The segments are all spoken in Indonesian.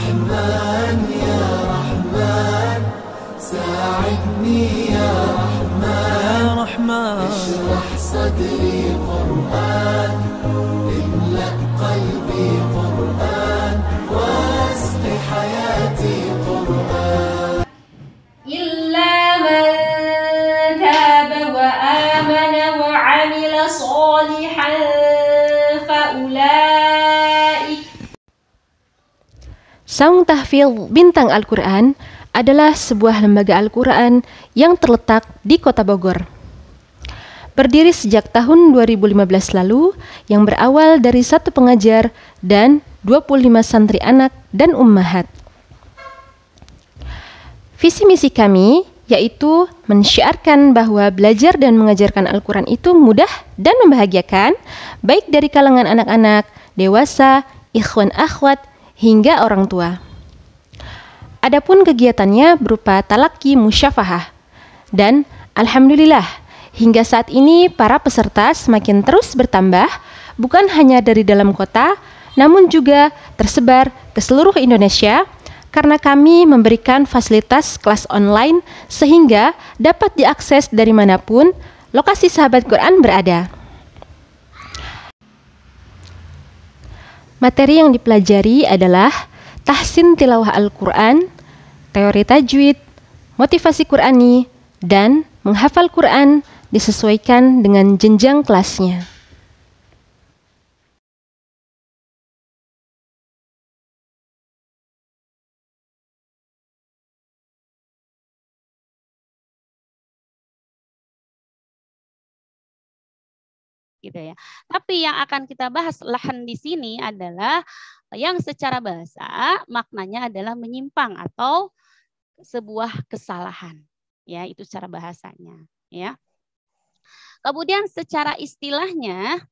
رحمن يا رحمن ساعدني يا رحمن اشرح صدري قرآن املأ قلبي قرآن واسق حياتي قرآن إلا من تاب وآمن وعمل صالحا فأولئك. Saung Tahfidz Bintang Al-Quran adalah sebuah lembaga Al-Quran yang terletak di Kota Bogor. Berdiri sejak tahun 2015 lalu, yang berawal dari 1 pengajar dan 25 santri anak dan ummahat. Visi misi kami yaitu mensyiarkan bahwa belajar dan mengajarkan Al-Quran itu mudah dan membahagiakan, baik dari kalangan anak-anak, dewasa, ikhwan akhwat, hingga orang tua. Adapun kegiatannya berupa talaki musyafahah, dan alhamdulillah hingga saat ini para peserta semakin terus bertambah, bukan hanya dari dalam kota, namun juga tersebar ke seluruh Indonesia, karena kami memberikan fasilitas kelas online sehingga dapat diakses dari manapun lokasi sahabat Quran berada. Materi yang dipelajari adalah tahsin tilawah Al-Quran, teori tajwid, motivasi Qurani, dan menghafal Quran disesuaikan dengan jenjang kelasnya. Gitu ya. Tapi yang akan kita bahas lahan di sini adalah yang secara bahasa maknanya adalah menyimpang atau sebuah kesalahan. Ya, itu secara bahasanya, ya. Kemudian secara istilahnya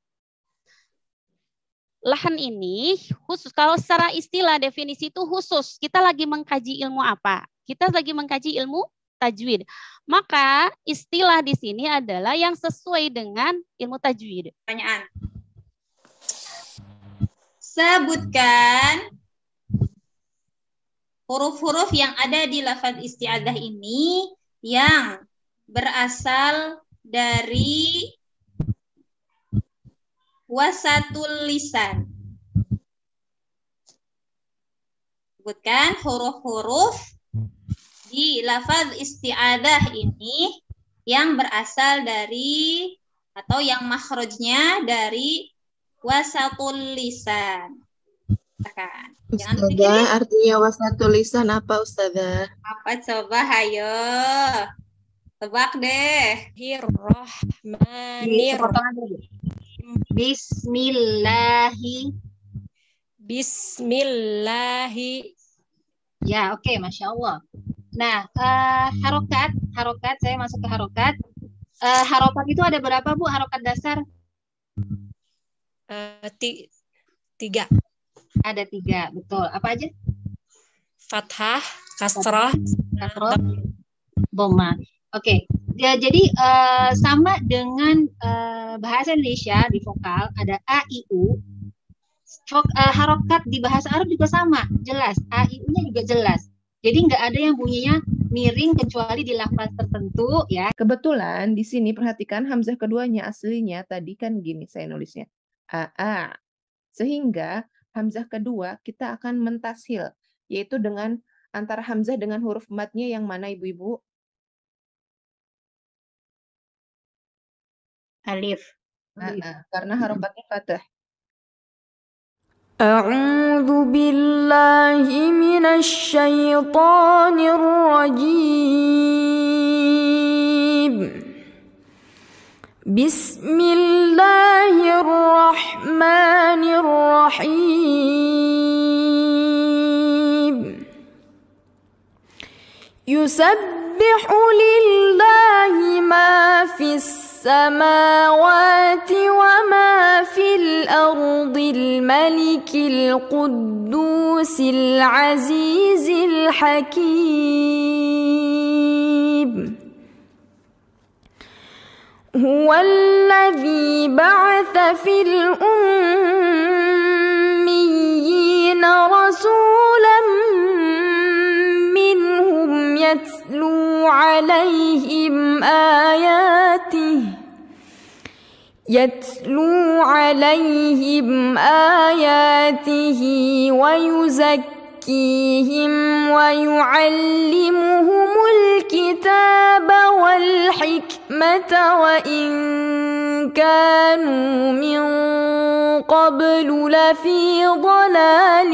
lahan ini khusus, kalau secara istilah definisi itu khusus. Kita lagi mengkaji ilmu apa? Kita lagi mengkaji ilmu tajwid. Maka istilah di sini adalah yang sesuai dengan ilmu tajwid. Pertanyaan. Sebutkan huruf-huruf yang ada di lafaz isti'adzah ini yang berasal dari wasatul lisan. Sebutkan huruf-huruf di lafaz isti'adzah ini yang berasal dari atau yang makhrajnya dari wasatul lisan. Katakan. Ustazah, artinya wasatul lisan apa Ustazah? Apa coba, hayo. Tebak deh. Bismillahi. Ya, oke, Masya Allah. Nah, harokat, saya masuk ke harokat. Harokat itu ada berapa, Bu? Harokat dasar? 3. Ada 3, betul. Apa aja? Fathah, kasrah, dhamma. Oke. Ya, jadi sama dengan bahasa Indonesia di vokal ada a, i, u. Harokat di bahasa Arab juga sama, jelas. A, I, U-nya juga jelas. Jadi nggak ada yang bunyinya miring kecuali di lafaz tertentu, ya. Kebetulan di sini perhatikan hamzah keduanya aslinya tadi kan gini saya nulisnya. A. Sehingga hamzah kedua kita akan mentasil, yaitu dengan antara hamzah dengan huruf matnya yang mana Ibu-ibu? Alif. Karena harokatnya fathah. أعوذ بالله من الشيطان الرجيم بسم الله الرحمن الرحيم يسبح لله ما في السماوات وما في الأرض الملك القدوس العزيز الحكيم هو الذي بعث في الأميين رسولا آياته ويزكيهم ويعلمهم الكتاب والحكمة وإن كانوا من قبل لفي ضلال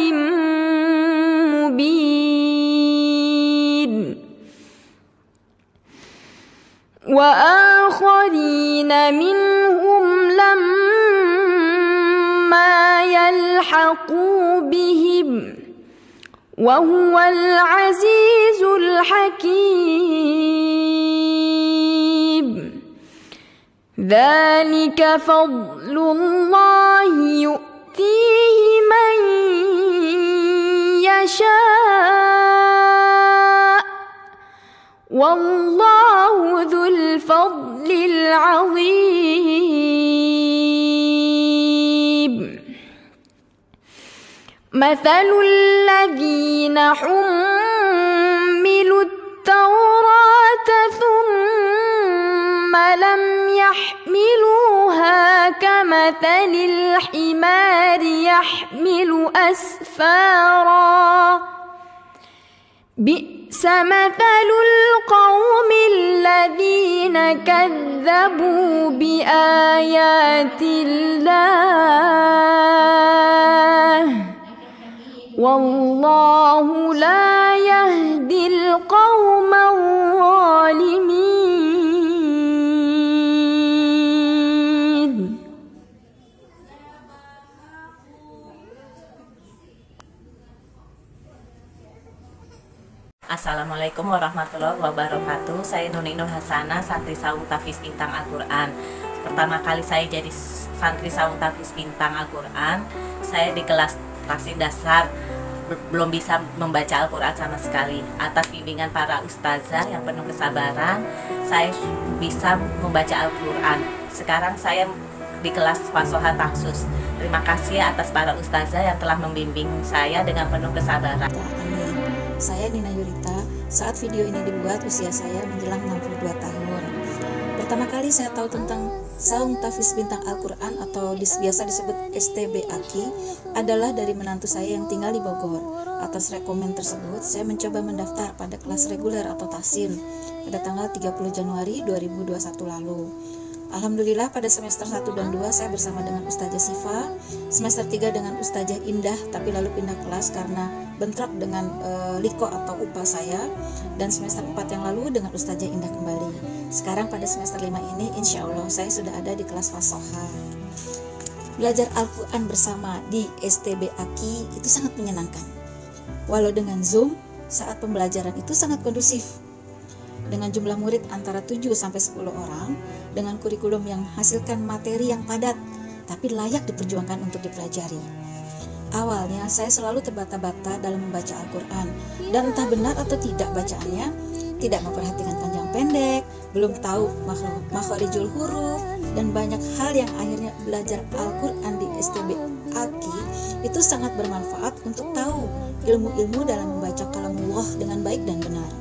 مبين وآخرين منهم لما يلحقوا بهم وهو العزيز الحكيم ذلك فضل الله يؤتيه من يشاء والله ذو الفضل العظيم مثل الذين حملوا التوراة ثم لم يحملوها كمثل الحمار يحمل أسفارا بئس مثل القوم الذين كذبوا بآيات الله والله لا يهدي القوم الظالمين. Assalamualaikum warahmatullahi wabarakatuh. Saya Nuni Nur Hasanah, santri Saung Tahfiz Bintang Al-Quran. Pertama kali saya jadi santri Saung Tahfiz Bintang Al-Quran, saya di kelas taksir dasar belum bisa membaca Al-Quran sama sekali. Atas bimbingan para ustazah yang penuh kesabaran, saya bisa membaca Al-Quran. Sekarang saya di kelas Fasoha Taksus. Terima kasih atas para ustazah yang telah membimbing saya dengan penuh kesabaran. Saya Nina Yurita. Saat video ini dibuat, usia saya menjelang 62 tahun. Pertama kali saya tahu tentang Saung Tahfiz Bintang Al-Quran atau biasa disebut STB Aki adalah dari menantu saya yang tinggal di Bogor. Atas rekomen tersebut, saya mencoba mendaftar pada kelas reguler atau tahsin pada tanggal 30 Januari 2021 lalu. Alhamdulillah pada semester 1 dan 2 saya bersama dengan Ustazah Sifa, semester 3 dengan Ustazah Indah tapi lalu pindah kelas karena bentrok dengan liko atau UPA saya, dan semester 4 yang lalu dengan Ustazah Indah kembali. Sekarang pada semester 5 ini insya Allah saya sudah ada di kelas Fasoha. Belajar Al-Quran bersama di STB Aki itu sangat menyenangkan. Walau dengan Zoom, saat pembelajaran itu sangat kondusif. Dengan jumlah murid antara 7-10 orang, dengan kurikulum yang menghasilkan materi yang padat, tapi layak diperjuangkan untuk dipelajari. Awalnya saya selalu terbata-bata dalam membaca Al-Quran, dan entah benar atau tidak bacaannya, tidak memperhatikan panjang pendek, belum tahu makhorijul huruf, dan banyak hal yang akhirnya belajar Al-Quran di STB Aki itu sangat bermanfaat untuk tahu ilmu-ilmu dalam membaca kalamullah dengan baik dan benar.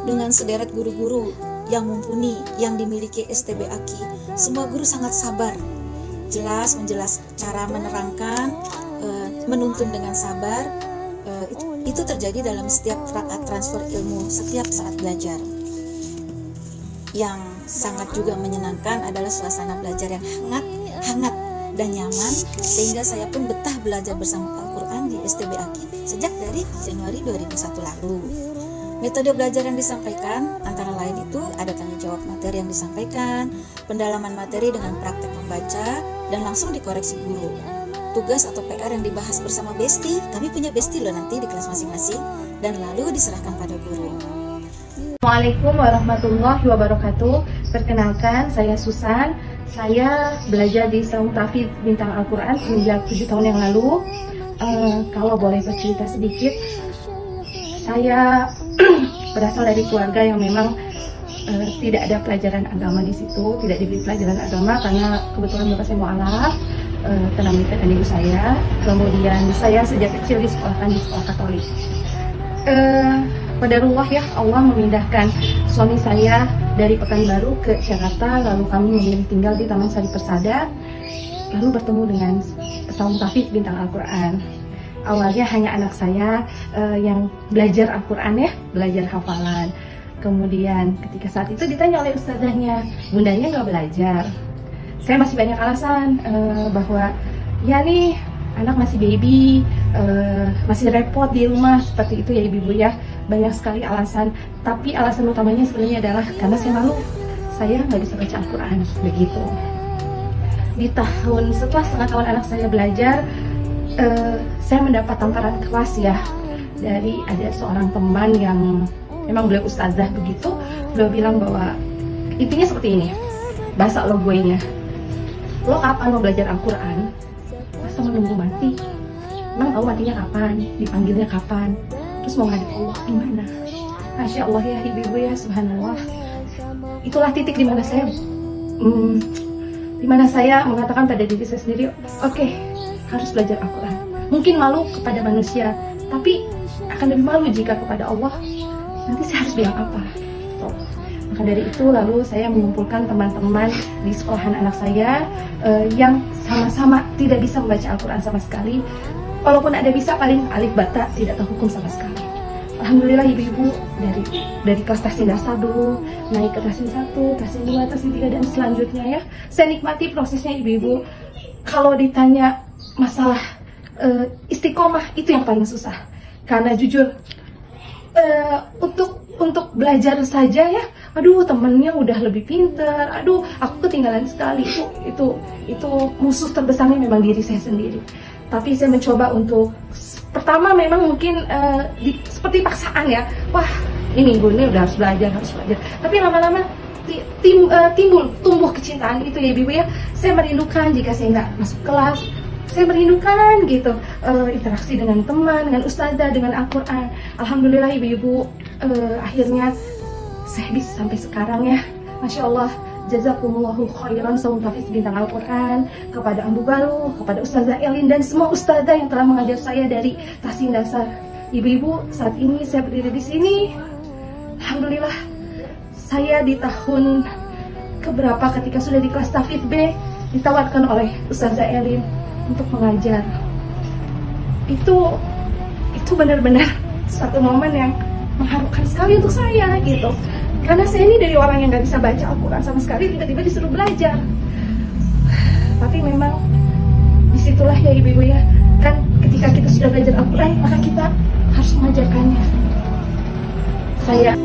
Dengan sederet guru-guru yang mumpuni yang dimiliki STB Aki, semua guru sangat sabar, jelas cara menerangkan, menuntun dengan sabar. Itu terjadi dalam setiap transfer ilmu, setiap saat belajar. Yang sangat juga menyenangkan adalah suasana belajar yang hangat dan nyaman, sehingga saya pun betah belajar bersama Al-Quran di STB Aki sejak dari Januari 2001 lalu. Metode belajar yang disampaikan antara lain itu ada tanya jawab materi yang disampaikan, pendalaman materi dengan praktek membaca, dan langsung dikoreksi guru. Tugas atau PR yang dibahas bersama Besti, kami punya Besti loh nanti di kelas masing-masing, dan lalu diserahkan pada guru. Assalamualaikum warahmatullahi wabarakatuh. Perkenalkan, saya Susan. Saya belajar di Saung Tahfiz Bintang Al-Quran sejak 7 tahun yang lalu. Kalau boleh bercerita sedikit, saya berasal dari keluarga yang memang tidak ada pelajaran agama di situ, tidak diberi pelajaran agama karena kebetulan bapak saya mualaf, telah menikahkan ibu saya. Kemudian saya sejak kecil disekolahkan di sekolah Katolik. qadarullah ya, Allah memindahkan suami saya dari Pekanbaru ke Jakarta, lalu kami memilih tinggal di Taman Sari Persada, lalu bertemu dengan Saung Tahfidz Bintang Al-Quran. Awalnya hanya anak saya yang belajar Al-Quran ya, belajar hafalan. Kemudian ketika saat itu ditanya oleh ustazahnya, bundanya nggak belajar. Saya masih banyak alasan bahwa ya nih anak masih baby, masih repot di rumah, seperti itu ya ibu-ibu ya. Banyak sekali alasan, tapi alasan utamanya sebenarnya adalah karena saya malu, saya nggak bisa baca Al-Quran, begitu. Di tahun setelah setengah tahun anak saya belajar, saya mendapat tamparan keras ya dari ada seorang teman yang memang beliau ustazah begitu. Beliau bilang bahwa intinya seperti ini, bahasa lo gue-nya, lo kapan mau belajar Al-Quran? Masa menunggu mati? Emang tahu matinya kapan? Dipanggilnya kapan? Terus mau ngadep Allah gimana? Masya Allah ya ibu-ibu ya, subhanallah. Itulah titik dimana saya mengatakan pada diri saya sendiri, oke, harus belajar Al-Quran. Mungkin malu kepada manusia, tapi akan lebih malu jika kepada Allah. Nanti saya harus bilang apa? Maka dari itu lalu saya mengumpulkan teman-teman di sekolahan anak saya yang sama-sama tidak bisa membaca Al-Quran sama sekali. Walaupun ada bisa, paling alif bata, tidak tahu hukum sama sekali. Alhamdulillah ibu-ibu dari kelas tahsin dasar dulu naik ke tahsin 1, tahsin 2, tahsin 3 dan selanjutnya ya. Saya nikmati prosesnya ibu-ibu. Kalau ditanya masalah istiqomah, itu yang paling susah. Karena jujur untuk belajar saja ya, aduh temennya udah lebih pinter, aduh aku ketinggalan sekali. Itu musuh terbesarnya memang diri saya sendiri. Tapi saya mencoba untuk pertama memang mungkin seperti paksaan ya, wah ini minggu ini udah harus belajar. Tapi lama-lama tumbuh kecintaan itu ya ibu ya. Saya merindukan jika saya nggak masuk kelas, saya merindukan gitu interaksi dengan teman, dengan ustazah, dengan Al-Quran. Alhamdulillah ibu-ibu, akhirnya saya bisa sampai sekarang ya, Masya Allah. Jazakumullahu khairan Saung Tahfidz Bintang Al-Quran, kepada Ambu Balu, kepada Ustazah Elin dan semua ustazah yang telah mengajar saya dari tahsin dasar. Ibu-ibu, saat ini saya berdiri di sini, alhamdulillah. Saya di tahun keberapa ketika sudah di kelas Tahfidz B ditawarkan oleh Ustazah Elin untuk mengajar. Itu benar-benar satu momen yang mengharukan sekali untuk saya gitu. Karena saya ini dari orang yang nggak bisa baca Al-Quran sama sekali, tiba-tiba disuruh belajar. Tapi memang disitulah ya ibu-ibu ya, kan ketika kita sudah belajar Al-Quran, maka kita harus mengajarkannya. Saya